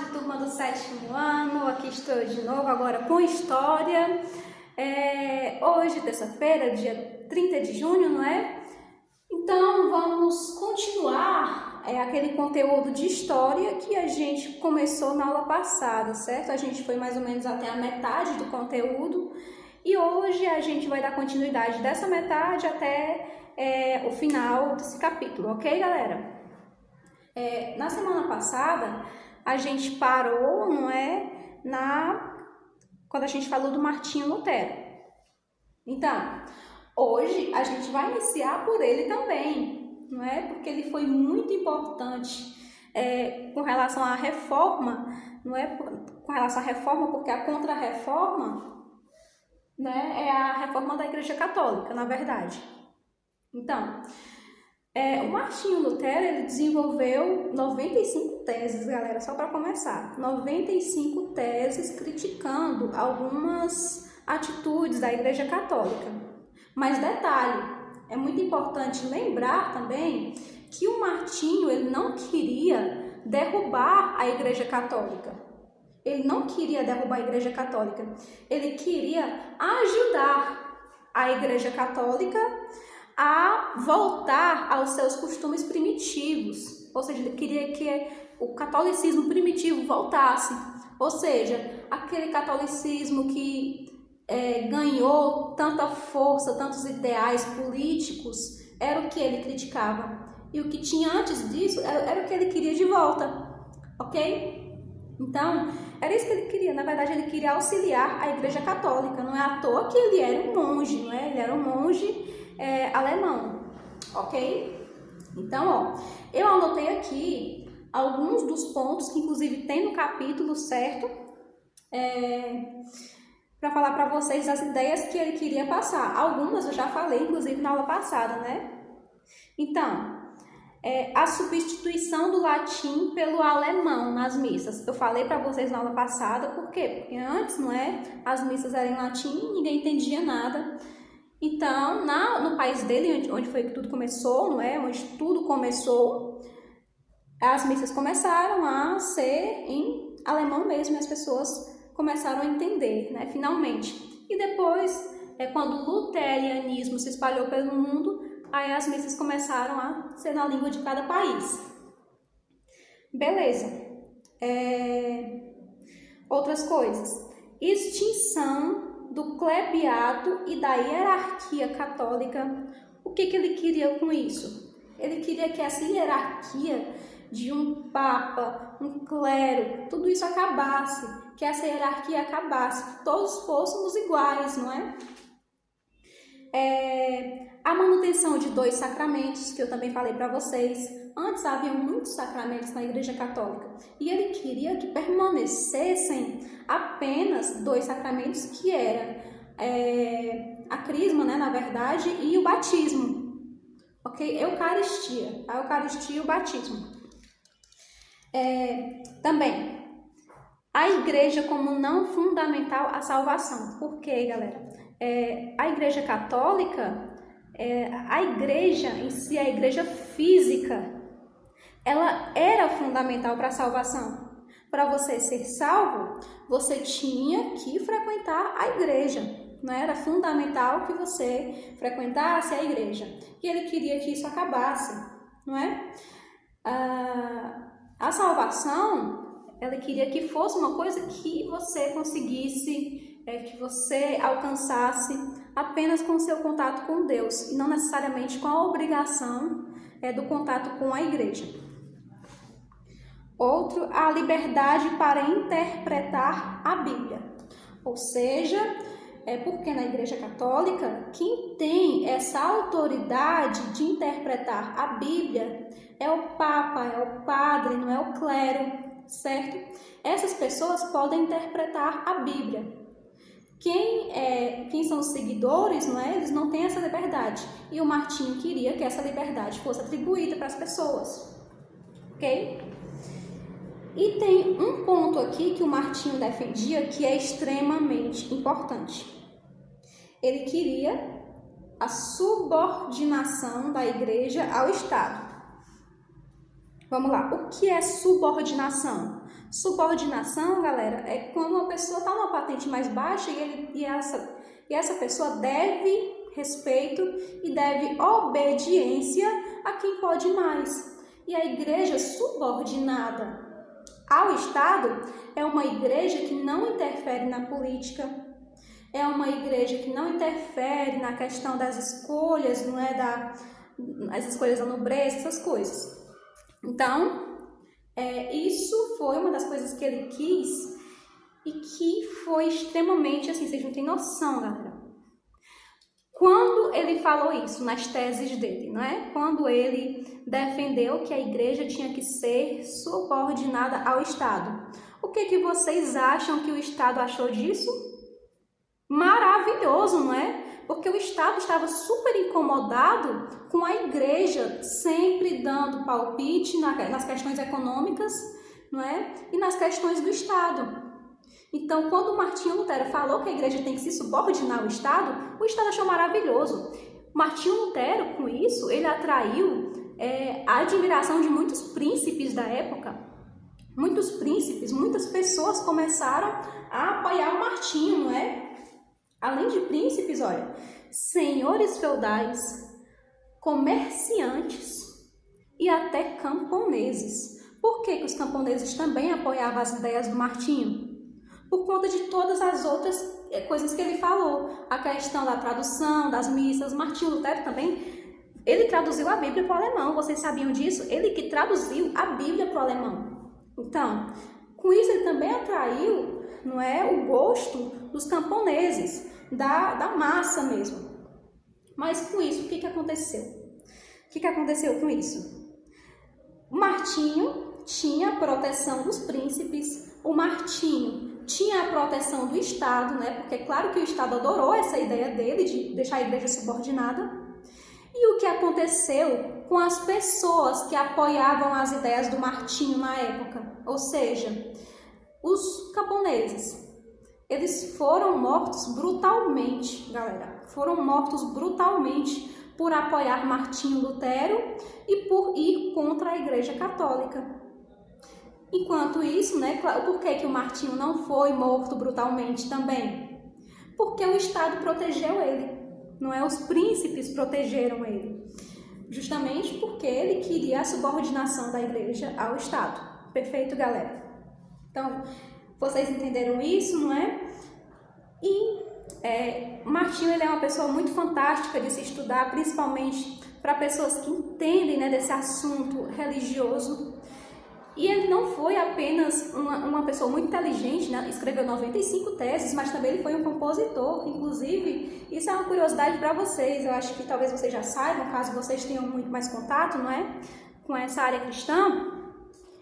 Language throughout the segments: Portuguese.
tarde, turma do 7º ano. Aqui estou eu de novo, agora com história. Hoje, terça-feira, dia 30 de junho, não é? Então, vamos continuar aquele conteúdo de história que a gente começou na aula passada, certo? A gente foi mais ou menos até a metade do conteúdo e hoje a gente vai dar continuidade dessa metade até o final desse capítulo, ok, galera? Na semana passada, a gente parou, não é? Quando a gente falou do Martinho Lutero. Então, hoje a gente vai iniciar por ele também, não é? Porque ele foi muito importante com relação à reforma, não é? Com relação à reforma, porque a contra-reforma, né, é a reforma da Igreja Católica, na verdade. Então, o Martinho Lutero, ele desenvolveu 95 teses, galera, só para começar. 95 teses criticando algumas atitudes da Igreja Católica. Mas detalhe, é muito importante lembrar também que o Martinho, ele não queria derrubar a Igreja Católica. Ele não queria derrubar a Igreja Católica. Ele queria ajudar a Igreja Católica a voltar aos seus costumes primitivos, ou seja, ele queria que o catolicismo primitivo voltasse, ou seja, aquele catolicismo que ganhou tanta força, tantos ideais políticos, era o que ele criticava, e o que tinha antes disso era o que ele queria de volta, ok? Então, era isso que ele queria. Na verdade, ele queria auxiliar a Igreja Católica. Não é à toa que ele era um monge, não é? Ele era um monge alemão, ok? Então, eu anotei aqui alguns dos pontos que inclusive tem no capítulo, certo? Para falar para vocês as ideias que ele queria passar. Algumas eu já falei, inclusive, na aula passada, né? Então, a substituição do latim pelo alemão nas missas. Eu falei para vocês na aula passada, por quê? Porque antes, não é? As missas eram em latim, ninguém entendia nada. Então, no país dele, onde foi que tudo começou, não é? Onde tudo começou, as missas começaram a ser em alemão mesmo, e as pessoas começaram a entender, né? Finalmente. E depois, quando o luterianismo se espalhou pelo mundo, aí as missas começaram a ser na língua de cada país. Beleza. Outras coisas. Extinção do clericato e da hierarquia católica. O que ele queria com isso? Ele queria que essa hierarquia de um papa, um clero, tudo isso acabasse, que essa hierarquia acabasse, que todos fôssemos iguais, não é? A manutenção de 2 sacramentos, que eu também falei para vocês. Antes havia muitos sacramentos na Igreja Católica e ele queria que permanecessem apenas 2 sacramentos, que eram a crisma, né, na verdade, e o batismo, ok? Eucaristia, a Eucaristia e o batismo. Também, a Igreja como não fundamental à salvação. Por quê, galera? A Igreja Católica, a Igreja em si, a Igreja física, ela era fundamental para a salvação. Para você ser salvo, você tinha que frequentar a igreja. Não era fundamental que você frequentasse a igreja. E ele queria que isso acabasse, não é? A salvação, ela queria que fosse uma coisa que você conseguisse, que você alcançasse apenas com o seu contato com Deus, e não necessariamente com a obrigação do contato com a igreja. Outro, a liberdade para interpretar a Bíblia. Ou seja, porque na Igreja Católica, quem tem essa autoridade de interpretar a Bíblia é o Papa, é o Padre, não é o clero, certo? Essas pessoas podem interpretar a Bíblia. Quem são os seguidores, não é? Eles não têm essa liberdade. E o Martinho queria que essa liberdade fosse atribuída para as pessoas, ok? E tem um ponto aqui que o Martinho defendia que é extremamente importante. Ele queria a subordinação da igreja ao Estado. Vamos lá, o que é subordinação? Subordinação, galera, é quando uma pessoa está numa patente mais baixa e essa pessoa deve respeito e deve obediência a quem pode mais. E a igreja subordinada ao Estado é uma igreja que não interfere na política, é uma igreja que não interfere na questão das escolhas, não é, as escolhas da nobreza, essas coisas. Então, isso foi uma das coisas que ele quis e que foi extremamente, assim, vocês não têm noção, galera. Quando ele falou isso nas teses dele, não é? Quando ele defendeu que a igreja tinha que ser subordinada ao Estado. O que vocês acham que o Estado achou disso? Maravilhoso, não é? Porque o Estado estava super incomodado com a igreja sempre dando palpite nas questões econômicas, não é? E nas questões do Estado. Então, quando Martinho Lutero falou que a igreja tem que se subordinar ao Estado, o Estado achou maravilhoso. Martinho Lutero, com isso, ele atraiu a admiração de muitos príncipes da época. Muitos príncipes, muitas pessoas começaram a apoiar o Martinho, não é? Além de príncipes, olha, senhores feudais, comerciantes e até camponeses. Por que os camponeses também apoiavam as ideias do Martinho? Por conta de todas as outras coisas que ele falou. A questão da tradução, das missas. Martinho Lutero também, ele traduziu a Bíblia para o alemão. Vocês sabiam disso? Ele que traduziu a Bíblia para o alemão. Então, com isso ele também atraiu, não é, o gosto dos camponeses, da massa mesmo. Mas com isso, o que aconteceu? O que aconteceu com isso? O Martinho tinha a proteção dos príncipes, o Martinho tinha a proteção do Estado, né? Porque é claro que o Estado adorou essa ideia dele de deixar a igreja subordinada. E o que aconteceu com as pessoas que apoiavam as ideias do Martinho na época? Ou seja, os camponeses. Eles foram mortos brutalmente, galera. Foram mortos brutalmente por apoiar Martinho Lutero e por ir contra a Igreja Católica. Enquanto isso, né, por que o Martinho não foi morto brutalmente também? Porque o Estado protegeu ele, não é? Os príncipes protegeram ele. Justamente porque ele queria a subordinação da Igreja ao Estado. Perfeito, galera? Então, vocês entenderam isso, não é? E Martinho, ele é uma pessoa muito fantástica de se estudar, principalmente para pessoas que entendem, né, desse assunto religioso. E ele não foi apenas uma pessoa muito inteligente, né? Escreveu 95 teses, mas também ele foi um compositor. Inclusive, isso é uma curiosidade para vocês. Eu acho que talvez vocês já saibam, caso vocês tenham muito mais contato, não é, com essa área cristã.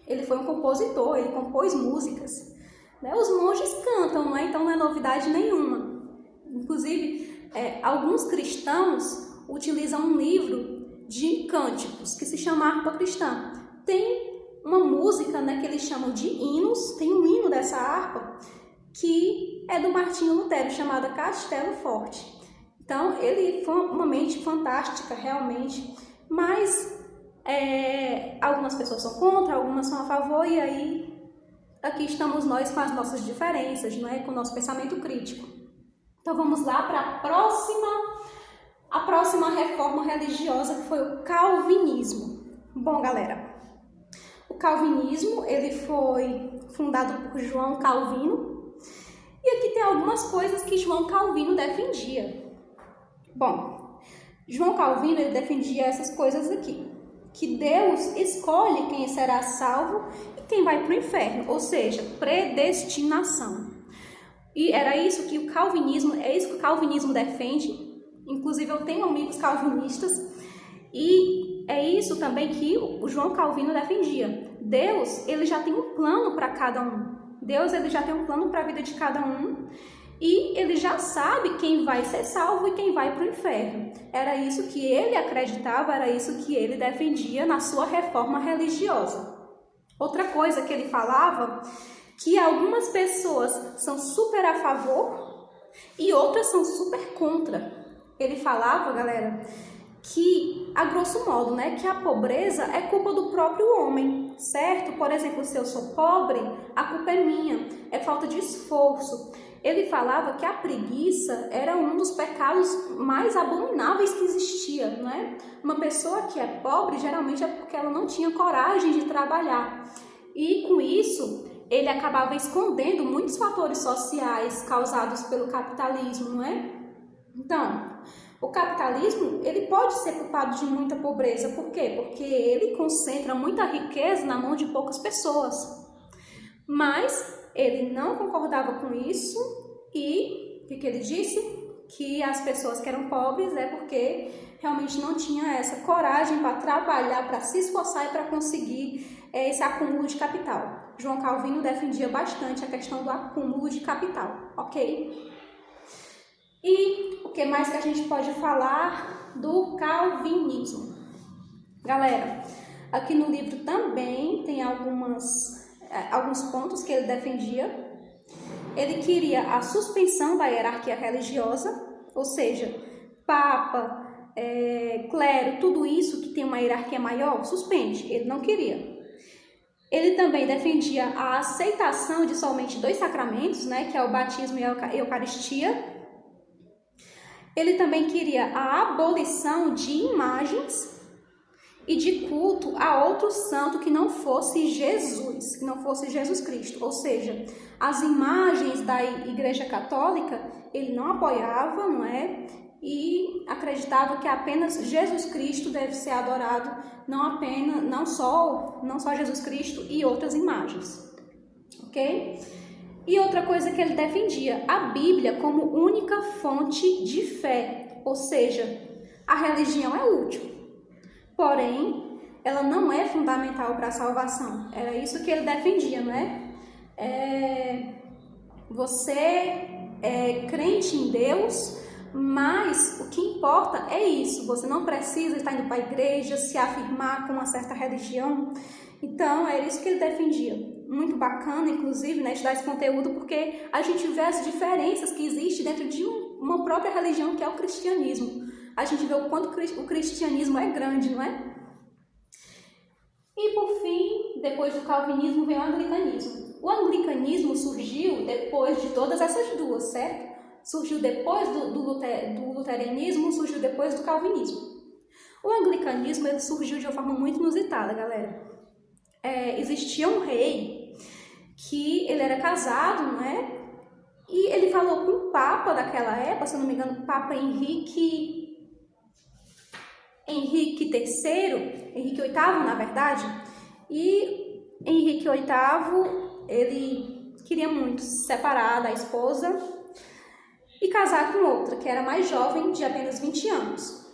Ele foi um compositor, ele compôs músicas, né? Os monges cantam, não é? Então não é novidade nenhuma. Inclusive, alguns cristãos utilizam um livro de cânticos que se chama Harpa Cristã. Tem uma música, né, que eles chamam de hinos, tem um hino dessa harpa que é do Martinho Lutero, chamada Castelo Forte. Então, ele foi uma mente fantástica, realmente, mas algumas pessoas são contra, algumas são a favor, e aí aqui estamos nós com as nossas diferenças, não é? Com o nosso pensamento crítico. Então, vamos lá para a próxima reforma religiosa, que foi o calvinismo. Bom, galera, o calvinismo, ele foi fundado por João Calvino, e aqui tem algumas coisas que João Calvino defendia. Bom, João Calvino, ele defendia essas coisas aqui, que Deus escolhe quem será salvo e quem vai para o inferno, ou seja, predestinação. E era isso que o calvinismo, é isso que o calvinismo defende. Inclusive, eu tenho amigos calvinistas, e é isso também que o João Calvino defendia. Deus, ele já tem um plano para cada um. Deus, ele já tem um plano para a vida de cada um. E ele já sabe quem vai ser salvo e quem vai para o inferno. Era isso que ele acreditava, era isso que ele defendia na sua reforma religiosa. Outra coisa que ele falava, que algumas pessoas são super a favor e outras são super contra. Ele falava, galera, que, a grosso modo, né, que a pobreza é culpa do próprio homem, certo? Por exemplo, se eu sou pobre, a culpa é minha, é falta de esforço. Ele falava que a preguiça era um dos pecados mais abomináveis que existia, não é? Uma pessoa que é pobre, geralmente é porque ela não tinha coragem de trabalhar. E com isso, ele acabava escondendo muitos fatores sociais causados pelo capitalismo, não é? Então, o capitalismo, ele pode ser culpado de muita pobreza. Por quê? Porque ele concentra muita riqueza na mão de poucas pessoas. Mas ele não concordava com isso e o que ele disse? Que as pessoas que eram pobres é porque realmente não tinha essa coragem para trabalhar, para se esforçar e para conseguir esse acúmulo de capital. João Calvino defendia bastante a questão do acúmulo de capital, ok? E o que mais que a gente pode falar do calvinismo? Galera, aqui no livro também tem alguns pontos que ele defendia. Ele queria a suspensão da hierarquia religiosa, ou seja, papa, clero, tudo isso que tem uma hierarquia maior, suspende. Ele não queria. Ele também defendia a aceitação de somente 2 sacramentos, né, que é o batismo e a Eucaristia. Ele também queria a abolição de imagens e de culto a outro santo que não fosse Jesus, que não fosse Jesus Cristo. Ou seja, as imagens da Igreja Católica ele não apoiava, não é? E acreditava que apenas Jesus Cristo deve ser adorado, não só Jesus Cristo e outras imagens, ok? E outra coisa que ele defendia, a Bíblia como única fonte de fé, ou seja, a religião é útil, porém, ela não é fundamental para a salvação. Era isso que ele defendia, não é? Você é crente em Deus, mas o que importa é isso. Você não precisa estar indo para a igreja, se afirmar com uma certa religião. Então, era isso que ele defendia. Muito bacana, inclusive, né, estudar esse conteúdo, porque a gente vê as diferenças que existem dentro de uma própria religião, que é o cristianismo. A gente vê o quanto o cristianismo é grande, não é? E, por fim, depois do calvinismo, vem o anglicanismo. O anglicanismo surgiu depois de todas essas duas, certo? Surgiu depois do luteranismo, surgiu depois do calvinismo. O anglicanismo ele surgiu de uma forma muito inusitada, galera. Existia um rei que ele era casado, não é? E ele falou com o Papa daquela época, se eu não me engano, o Papa Henrique VIII, na verdade. E Henrique VIII, ele queria muito se separar da esposa e casar com outra, que era mais jovem, de apenas 20 anos.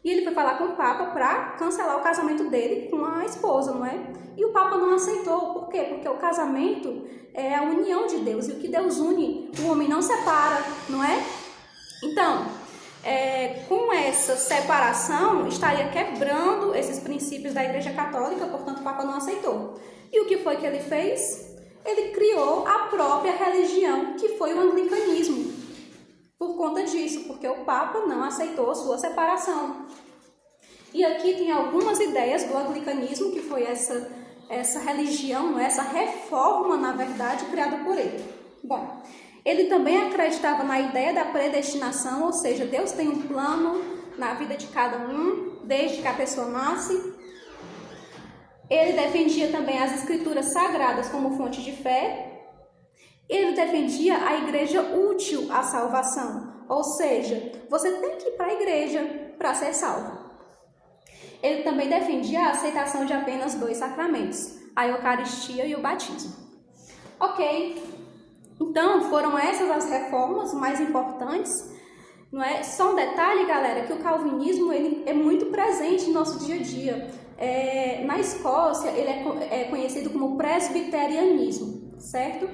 E ele foi falar com o Papa para cancelar o casamento dele com a esposa, não é? E o Papa não aceitou. Por quê? Porque o casamento é a união de Deus. E o que Deus une, o homem não separa, não é? Então, com essa separação, estaria quebrando esses princípios da Igreja Católica, portanto o Papa não aceitou. E o que foi que ele fez? Ele criou a própria religião, que foi o anglicanismo. Por conta disso, porque o Papa não aceitou sua separação. E aqui tem algumas ideias do anglicanismo, que foi essa religião, essa reforma, na verdade, criada por ele. Bom, ele também acreditava na ideia da predestinação, ou seja, Deus tem um plano na vida de cada um, desde que a pessoa nasce. Ele defendia também as escrituras sagradas como fonte de fé. Ele defendia a igreja útil à salvação, ou seja, você tem que ir para a igreja para ser salvo. Ele também defendia a aceitação de apenas 2 sacramentos, a Eucaristia e o batismo. Ok, então foram essas as reformas mais importantes, não é? Só um detalhe, galera, que o calvinismo ele é muito presente no nosso dia a dia. Na Escócia, ele é conhecido como presbiterianismo, certo?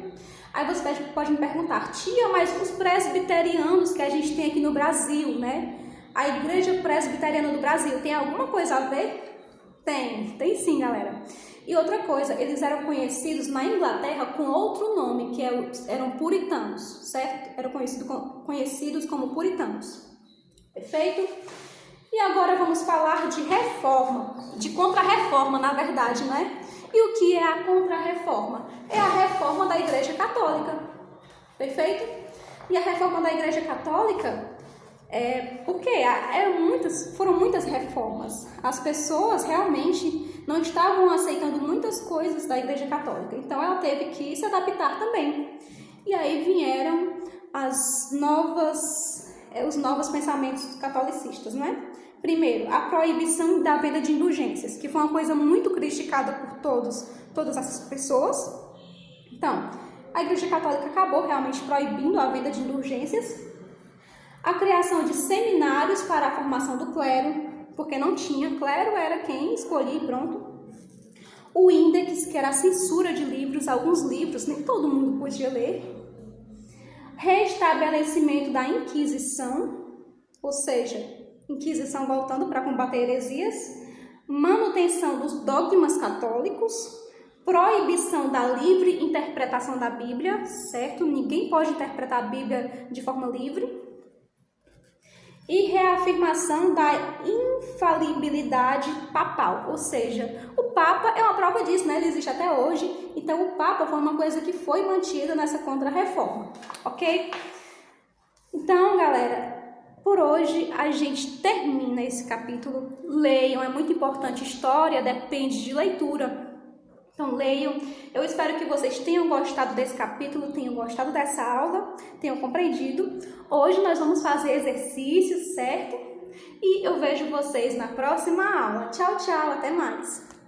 Aí você pode me perguntar, tia, mas os presbiterianos que a gente tem aqui no Brasil, né? A Igreja Presbiteriana do Brasil tem alguma coisa a ver? Tem sim, galera. E outra coisa, eles eram conhecidos na Inglaterra com outro nome, que eram puritanos, certo? Eram conhecidos como puritanos. Perfeito? E agora vamos falar de reforma, de contra-reforma, na verdade, né? E o que é a contra-reforma? É a reforma da Igreja Católica, perfeito? E a reforma da Igreja Católica, foram muitas reformas. As pessoas realmente não estavam aceitando muitas coisas da Igreja Católica, então ela teve que se adaptar também. E aí vieram os novos pensamentos catolicistas, né? Primeiro, a proibição da venda de indulgências, que foi uma coisa muito criticada por todas essas pessoas. Então, a Igreja Católica acabou realmente proibindo a venda de indulgências. A criação de seminários para a formação do clero, porque não tinha clero, era quem escolhia e pronto. O índex, que era a censura de livros, alguns livros nem todo mundo podia ler. Restabelecimento da Inquisição, ou seja, Inquisição voltando para combater heresias, manutenção dos dogmas católicos, proibição da livre interpretação da Bíblia, certo? Ninguém pode interpretar a Bíblia de forma livre. E reafirmação da infalibilidade papal, ou seja, o Papa é uma prova disso, né? Ele existe até hoje, então o Papa foi uma coisa que foi mantida nessa contra-reforma, ok? Então, galera, por hoje a gente termina esse capítulo. Leiam, é muito importante. História depende de leitura. Então leiam. Eu espero que vocês tenham gostado desse capítulo, tenham gostado dessa aula, tenham compreendido. Hoje nós vamos fazer exercícios, certo? E eu vejo vocês na próxima aula. Tchau, tchau, até mais!